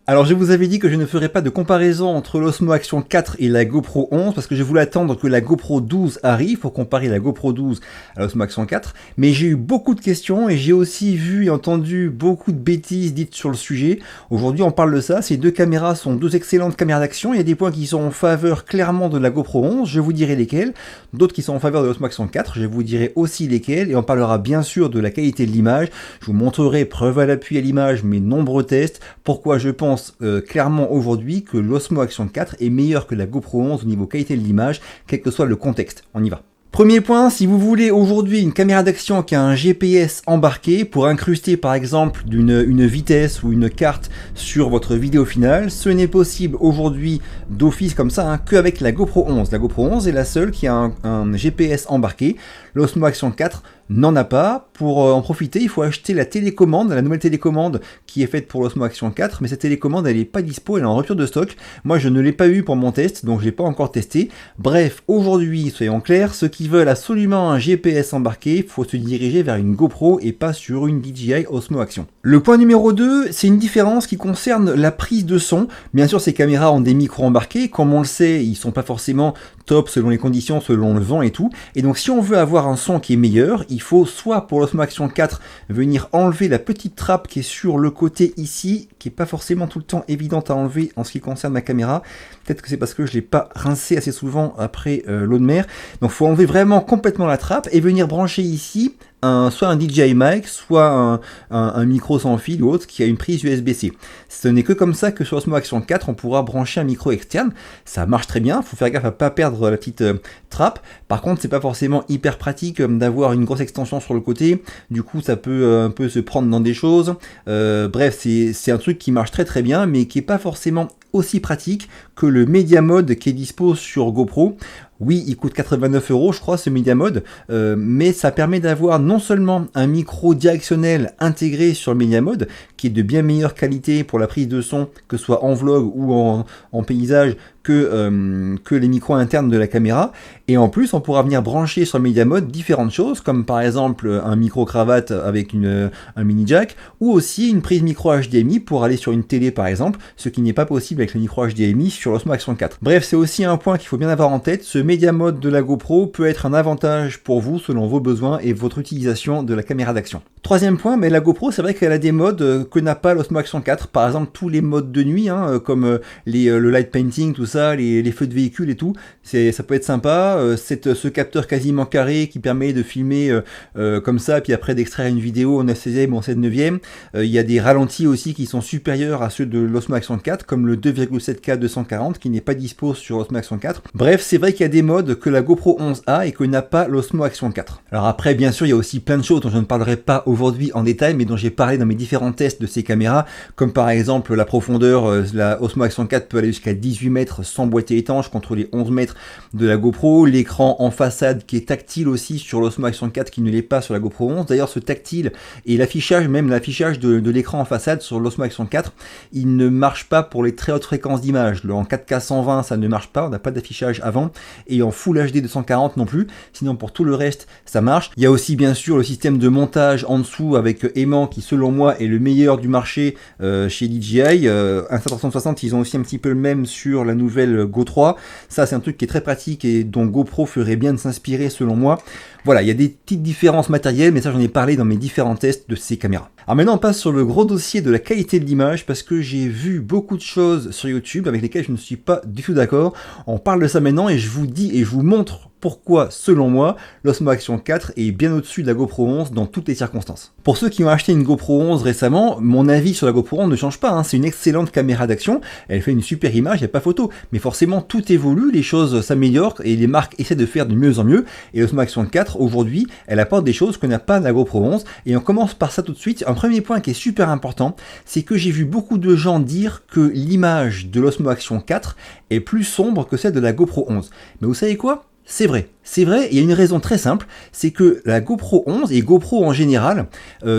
Alors je vous avais dit que je ne ferais pas de comparaison entre l'Osmo Action 4 et la GoPro 11 parce que je voulais attendre que la GoPro 12 arrive pour comparer la GoPro 12 à l'Osmo Action 4, mais j'ai eu beaucoup de questions et j'ai aussi vu et entendu beaucoup de bêtises dites sur le sujet. Aujourd'hui on parle de ça, ces deux caméras sont deux excellentes caméras d'action, il y a des points qui sont en faveur clairement de la GoPro 11, je vous dirai lesquels, d'autres qui sont en faveur de l'Osmo Action 4, je vous dirai aussi lesquels, et on parlera bien sûr de la qualité de l'image, je vous montrerai preuve à l'appui à l'image mes nombreux tests, pourquoi je pense clairement aujourd'hui que l'Osmo Action 4 est meilleur que la GoPro 11 au niveau qualité de l'image, quel que soit le contexte. On y va. Premier point, si vous voulez aujourd'hui une caméra d'action qui a un GPS embarqué pour incruster par exemple une vitesse ou une carte sur votre vidéo finale, ce n'est possible aujourd'hui d'office comme ça qu'avec la GoPro 11. La GoPro 11 est la seule qui a un GPS embarqué. L'Osmo Action 4 n'en a pas. Pour en profiter, il faut acheter la télécommande, la nouvelle télécommande qui est faite pour l'Osmo Action 4, mais cette télécommande elle n'est pas dispo, elle est en rupture de stock. Moi je ne l'ai pas eu pour mon test, donc je l'ai pas encore testé. Bref, aujourd'hui, soyons clairs, ceux qui veulent absolument un GPS embarqué, il faut se diriger vers une GoPro et pas sur une DJI Osmo Action. Le point numéro 2, c'est une différence qui concerne la prise de son. Bien sûr, ces caméras ont des micros embarqués, comme on le sait, ils sont pas forcément top selon les conditions, selon le vent et tout. Et donc si on veut avoir un son qui est meilleur, il faut soit pour l'Osmo Action 4 venir enlever la petite trappe qui est sur le côté ici, qui est pas forcément tout le temps évidente à enlever en ce qui concerne ma caméra. Peut-être que c'est parce que je l'ai pas rincé assez souvent après l'eau de mer. Donc il faut enlever vraiment complètement la trappe et venir brancher ici soit un DJI mic, soit un micro sans fil ou autre qui a une prise USB-C. Ce n'est que comme ça que sur l'Osmo Action 4 on pourra brancher un micro externe. Ça marche très bien, il faut faire gaffe à pas perdre la petite trappe. Par contre c'est pas forcément hyper pratique d'avoir une grosse extension sur le côté, du coup ça peut un peu se prendre dans des choses. Bref, c'est un truc qui marche très très bien mais qui est pas forcément aussi pratique que le Media Mode qui est dispo sur GoPro. Oui, il coûte 89 € je crois ce Media Mode, mais ça permet d'avoir non seulement un micro directionnel intégré sur le Media Mode, qui est de bien meilleure qualité pour la prise de son, que ce soit en vlog ou en paysage, que les micros internes de la caméra, et en plus on pourra venir brancher sur le Media Mode différentes choses, comme par exemple un micro cravate avec un mini jack, ou aussi une prise micro HDMI pour aller sur une télé par exemple, ce qui n'est pas possible avec le micro HDMI sur l'Osmo Action 4. Bref, c'est aussi un point qu'il faut bien avoir en tête, ce Media Mode de la GoPro peut être un avantage pour vous selon vos besoins et votre utilisation de la caméra d'action. Troisième point, mais la GoPro c'est vrai qu'elle a des modes que n'a pas l'Osmo Action 4, par exemple tous les modes de nuit, comme le light painting, tout ça, les feux de véhicule et tout, ça peut être sympa, ce capteur quasiment carré qui permet de filmer comme ça, puis après d'extraire une vidéo en 9/16 ou en 7/9, il y a des ralentis aussi qui sont supérieurs à ceux de l'Osmo Action 4, comme le 2,7K 240 qui n'est pas dispo sur l'Osmo Action 4. Bref, c'est vrai qu'il y a des modes que la GoPro 11 a et que n'a pas l'Osmo Action 4. Alors après, bien sûr, il y a aussi plein de choses dont je ne parlerai pas aujourd'hui en détail, mais dont j'ai parlé dans mes différents tests de ces caméras, comme par exemple la profondeur, la Osmo Action 4 peut aller jusqu'à 18 mètres sans boîtier étanche contre les 11 mètres de la GoPro, l'écran en façade qui est tactile aussi sur l'Osmo Action 4 qui ne l'est pas sur la GoPro 11. D'ailleurs, ce tactile et l'affichage, même l'affichage de l'écran en façade sur l'Osmo Action 4, il ne marche pas pour les très hautes fréquences d'image. En 4K 120, ça ne marche pas, on n'a pas d'affichage avant, et en Full HD 240 non plus, sinon pour tout le reste, ça marche. Il y a aussi bien sûr le système de montage en dessous avec aimant qui selon moi est le meilleur du marché chez DJI. Insta360, ils ont aussi un petit peu le même sur la nouvelle Go 3. Ça c'est un truc qui est très pratique et dont GoPro ferait bien de s'inspirer selon moi. Voilà, il y a des petites différences matérielles, mais ça j'en ai parlé dans mes différents tests de ces caméras. Alors maintenant on passe sur le gros dossier de la qualité de l'image, parce que j'ai vu beaucoup de choses sur YouTube avec lesquelles je ne suis pas du tout d'accord. On parle de ça maintenant et je vous dis et je vous montre pourquoi, selon moi, l'Osmo Action 4 est bien au-dessus de la GoPro 11 dans toutes les circonstances. Pour ceux qui ont acheté une GoPro 11 récemment, mon avis sur la GoPro 11 ne change pas, c'est une excellente caméra d'action, elle fait une super image, il n'y a pas photo, mais forcément tout évolue, les choses s'améliorent et les marques essaient de faire de mieux en mieux, et l'Osmo Action 4 aujourd'hui, elle apporte des choses que n'a pas la GoPro 11, et on commence par ça tout de suite. Un premier point qui est super important, c'est que j'ai vu beaucoup de gens dire que l'image de l'Osmo Action 4 est plus sombre que celle de la GoPro 11. Mais vous savez quoi ? C'est vrai, C'est vrai, il y a une raison très simple, c'est que la GoPro 11 et GoPro en général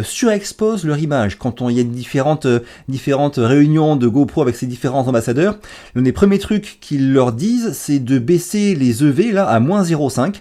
surexposent leur image. Quand il y a différentes réunions de GoPro avec ces différents ambassadeurs, l'un des premiers trucs qu'ils leur disent, c'est de baisser les EV là à moins 0,5.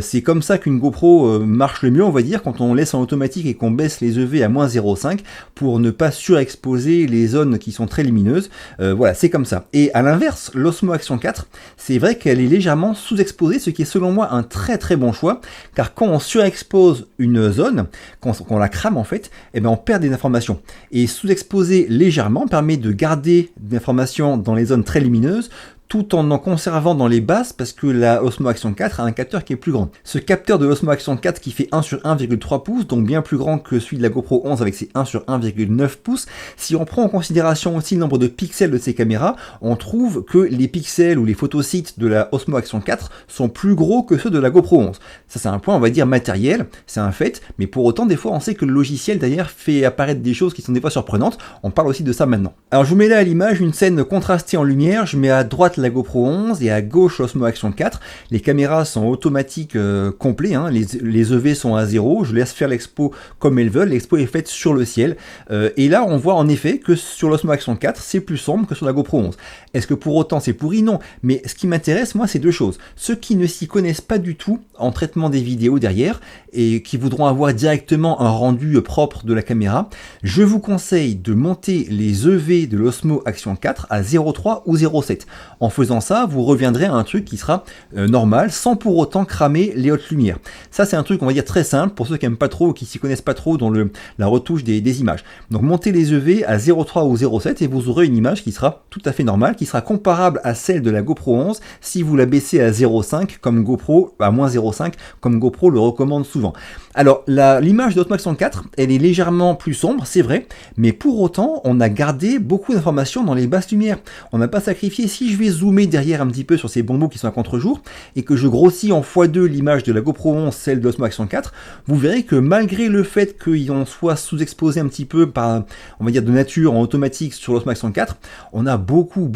C'est comme ça qu'une GoPro marche le mieux, on va dire, quand on laisse en automatique et qu'on baisse les EV à moins 0,5 pour ne pas surexposer les zones qui sont très lumineuses. Voilà, c'est comme ça. Et à l'inverse, l'Osmo Action 4, c'est vrai qu'elle est légèrement sous-exposée, ce qui est selon moi un très très bon choix, car quand on surexpose une zone, quand on la crame en fait, eh ben on perd des informations. Et sous-exposer légèrement permet de garder des informations dans les zones très lumineuses, tout en conservant dans les basses, parce que la Osmo Action 4 a un capteur qui est plus grand. Ce capteur de l'Osmo Action 4 qui fait 1 sur 1,3 pouces, donc bien plus grand que celui de la GoPro 11 avec ses 1 sur 1,9 pouces, si on prend en considération aussi le nombre de pixels de ces caméras, on trouve que les pixels ou les photosites de la Osmo Action 4 sont plus gros que ceux de la GoPro 11. Ça c'est un point, on va dire, matériel, c'est un fait, mais pour autant des fois on sait que le logiciel derrière fait apparaître des choses qui sont des fois surprenantes, on parle aussi de ça maintenant. Alors je vous mets là à l'image une scène contrastée en lumière, je mets à droite la GoPro 11 et à gauche l'Osmo Action 4. Les caméras sont automatiques complets, hein. Les EV sont à 0, je laisse faire l'expo comme elles veulent, l'expo est faite sur le ciel. Et là on voit en effet que sur l'Osmo Action 4 c'est plus sombre que sur la GoPro 11. Est-ce que pour autant c'est pourri? Non, mais ce qui m'intéresse moi c'est deux choses. Ceux qui ne s'y connaissent pas du tout en traitement des vidéos derrière et qui voudront avoir directement un rendu propre de la caméra, je vous conseille de monter les EV de l'Osmo Action 4 à 0,3 ou 0,7. En faisant ça, vous reviendrez à un truc qui sera normal, sans pour autant cramer les hautes lumières. Ça, c'est un truc, on va dire, très simple, pour ceux qui n'aiment pas trop ou qui s'y connaissent pas trop dans la retouche des images. Donc, montez les EV à 0,3 ou 0,7 et vous aurez une image qui sera tout à fait normale, qui sera comparable à celle de la GoPro 11 si vous la baissez à 0,5 comme GoPro, à moins 0,5 comme GoPro le recommande souvent. Alors, l'image de Osmo Action 4, elle est légèrement plus sombre, c'est vrai, mais pour autant, on a gardé beaucoup d'informations dans les basses lumières. On n'a pas sacrifié. Si je vais zoomer derrière un petit peu sur ces bambous qui sont à contre-jour, et que je grossis en x2 l'image de la GoPro 11, celle de l'Osmo Action 4, vous verrez que malgré le fait qu'on soit sous-exposé un petit peu par, on va dire, de nature en automatique sur l'Osmo Action 4, on a beaucoup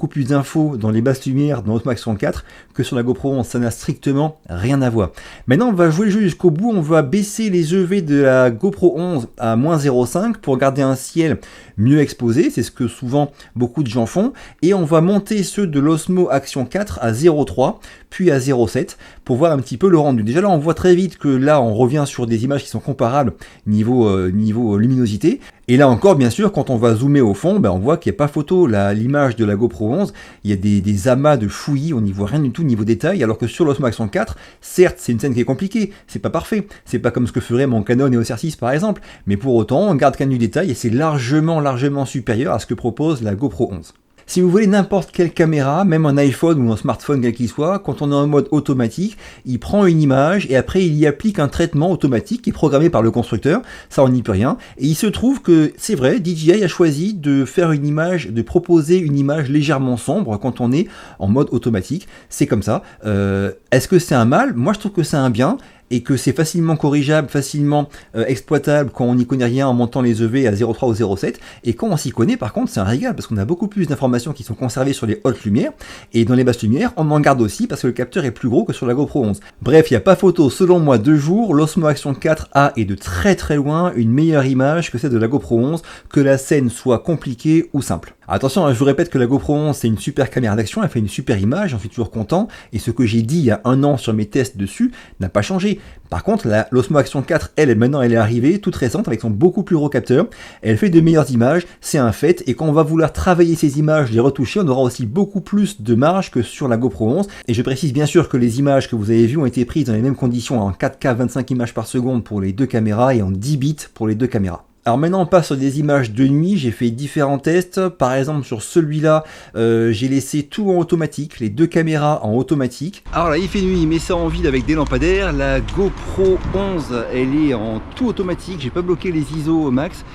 plus d'infos dans les basses lumières dans l'Osmo Action 4 que sur la GoPro 11. Ça n'a strictement rien à voir. Maintenant, on va jouer le jeu jusqu'au bout. On va baisser les EV de la GoPro 11 à moins 0,5 pour garder un ciel mieux exposé, c'est ce que souvent beaucoup de gens font, et on va monter ceux de l'Osmo Action 4 à 0,3 puis à 0,7 pour voir un petit peu le rendu. Déjà là on voit très vite que là on revient sur des images qui sont comparables niveau luminosité, et là encore bien sûr quand on va zoomer au fond, on voit qu'il n'y a pas photo. L'image de la GoPro 11, il y a des amas de fouillis, on n'y voit rien du tout niveau détail, alors que sur l'Osmo Action 4, certes c'est une scène qui est compliquée, c'est pas parfait, c'est pas comme ce que ferait mon Canon EOS R6 par exemple, mais pour autant on garde quand même du détail et c'est largement supérieur à ce que propose la GoPro 11. Si vous voulez n'importe quelle caméra, même un iPhone ou un smartphone quel qu'il soit, quand on est en mode automatique, il prend une image et après il y applique un traitement automatique qui est programmé par le constructeur, ça on n'y peut rien, et il se trouve que c'est vrai, DJI a choisi de faire une image, de proposer une image légèrement sombre quand on est en mode automatique, c'est comme ça. Est-ce que c'est un mal? Moi je trouve que c'est un bien, et que c'est facilement corrigeable, facilement exploitable quand on n'y connaît rien en montant les EV à 0,3 ou 0,7, et quand on s'y connaît par contre c'est un régal parce qu'on a beaucoup plus d'informations qui sont conservées sur les hautes lumières, et dans les basses lumières on en garde aussi parce que le capteur est plus gros que sur la GoPro 11. Bref, il n'y a pas photo selon moi de jour, l'Osmo Action 4 a et de très loin une meilleure image que celle de la GoPro 11, que la scène soit compliquée ou simple. Attention, je vous répète que la GoPro 11 c'est une super caméra d'action, elle fait une super image, j'en suis toujours content, et ce que j'ai dit il y a un an sur mes tests dessus n'a pas changé. Par contre, l'Osmo Action 4, maintenant elle est arrivée, toute récente, avec son beaucoup plus gros capteur, elle fait de meilleures images, c'est un fait, et quand on va vouloir travailler ces images, les retoucher, on aura aussi beaucoup plus de marge que sur la GoPro 11, et je précise bien sûr que les images que vous avez vues ont été prises dans les mêmes conditions, en 4K 25 images par seconde pour les deux caméras, et en 10 bits pour les deux caméras. Alors maintenant on passe sur des images de nuit, j'ai fait différents tests, par exemple sur celui-là j'ai laissé tout en automatique, les deux caméras en automatique. Alors là il fait nuit, il met ça en vide avec des lampadaires, la GoPro 11 elle est en tout automatique, j'ai pas bloqué les ISO au max.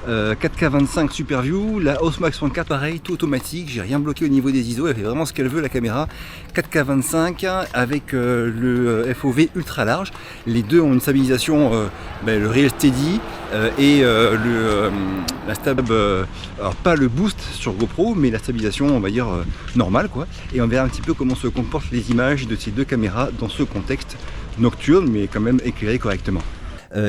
4K25 Super View, la Osmo Action 4 pareil, tout automatique, j'ai rien bloqué au niveau des ISO, elle fait vraiment ce qu'elle veut la caméra. 4K25 avec le FOV ultra large, les deux ont une stabilisation, le Real Steady et la stab, alors pas le boost sur GoPro, mais la stabilisation on va dire normale quoi. Et on verra un petit peu comment se comportent les images de ces deux caméras dans ce contexte nocturne mais quand même éclairé correctement.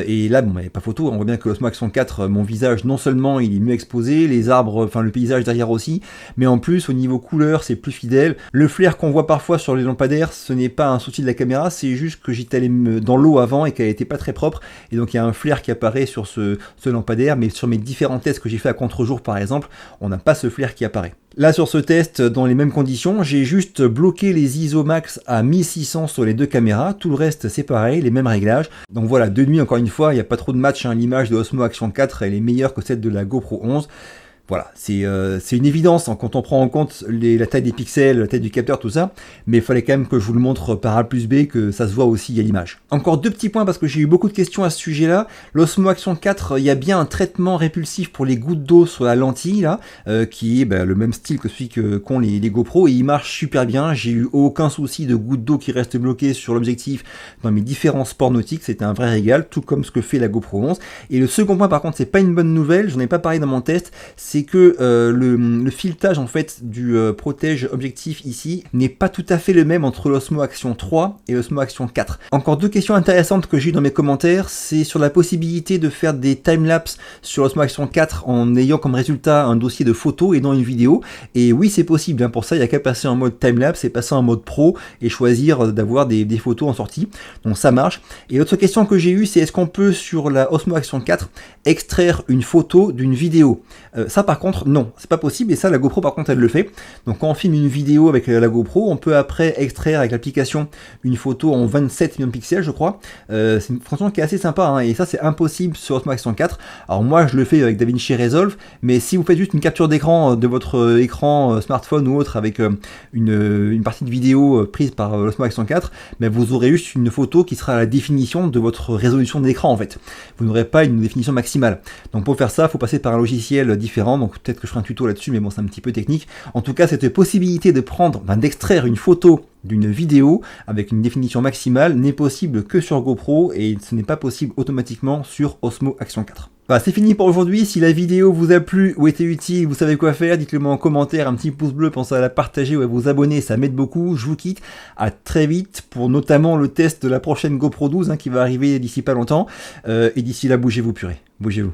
Et là, bon, il n'y a pas photo, on voit bien que l'Osmo Action 4, mon visage, non seulement il est mieux exposé, les arbres, enfin le paysage derrière aussi, mais en plus au niveau couleur, c'est plus fidèle. Le flair qu'on voit parfois sur les lampadaires, ce n'est pas un souci de la caméra, c'est juste que j'étais allé dans l'eau avant et qu'elle n'était pas très propre, et donc il y a un flair qui apparaît sur ce lampadaire, mais sur mes différents tests que j'ai fait à contre-jour par exemple, on n'a pas ce flair qui apparaît. Là sur ce test, dans les mêmes conditions, j'ai juste bloqué les ISO max à 1600 sur les deux caméras, tout le reste c'est pareil, les mêmes réglages. Donc voilà, de nuit encore une fois, il n'y a pas trop de match, hein. L'image de Osmo Action 4 elle est meilleure que celle de la GoPro 11. Voilà, c'est une évidence hein, quand on prend en compte la taille des pixels, la taille du capteur, tout ça, mais il fallait quand même que je vous le montre par A plus B, que ça se voit aussi à l'image. Encore deux petits points parce que j'ai eu beaucoup de questions à ce sujet-là. L'Osmo Action 4, il y a bien un traitement répulsif pour les gouttes d'eau sur la lentille, là, qui est le même style que celui qu'ont les GoPro, et il marche super bien. J'ai eu aucun souci de gouttes d'eau qui restent bloquées sur l'objectif dans mes différents sports nautiques, c'était un vrai régal, tout comme ce que fait la GoPro 11. Et le second point par contre, c'est pas une bonne nouvelle, j'en ai pas parlé dans mon test, c'est que le filetage en fait du protège objectif ici n'est pas tout à fait le même entre l'Osmo Action 3 et l'Osmo Action 4. Encore deux questions intéressantes que j'ai eu dans mes commentaires, c'est sur la possibilité de faire des timelapses sur l'Osmo Action 4 en ayant comme résultat un dossier de photos et non une vidéo. Et oui, c'est possible, hein. Pour ça il n'y a qu'à passer en mode timelapse et passer en mode pro et choisir d'avoir des photos en sortie. Donc ça marche. Et l'autre question que j'ai eue, c'est est-ce qu'on peut sur la Osmo Action 4 extraire une photo d'une vidéo? Ça par contre non, c'est pas possible, et ça la GoPro par contre elle le fait. Donc quand on filme une vidéo avec la GoPro, on peut après extraire avec l'application une photo en 27 millions de pixels je crois. C'est une fonction qui est assez sympa hein, et ça c'est impossible sur Osmo Action 4. Alors moi je le fais avec DaVinci Resolve, mais si vous faites juste une capture d'écran de votre écran smartphone ou autre avec une partie de vidéo prise par l'Osmo Action 4, mais vous aurez juste une photo qui sera à la définition de votre résolution de l'écran en fait. Vous n'aurez pas une définition maximale. Donc pour faire ça, il faut passer par un logiciel différent, donc peut-être que je ferai un tuto là-dessus, mais bon c'est un petit peu technique. En tout cas, cette possibilité de d'extraire une photo d'une vidéo avec une définition maximale n'est possible que sur GoPro et ce n'est pas possible automatiquement sur Osmo Action 4. Voilà, c'est fini pour aujourd'hui. Si la vidéo vous a plu ou été utile, vous savez quoi faire, dites-le moi en commentaire, un petit pouce bleu, pensez à la partager ou à vous abonner, ça m'aide beaucoup. Je vous quitte, à très vite pour notamment le test de la prochaine GoPro 12 qui va arriver d'ici pas longtemps. Et d'ici là, bougez-vous purée, bougez-vous.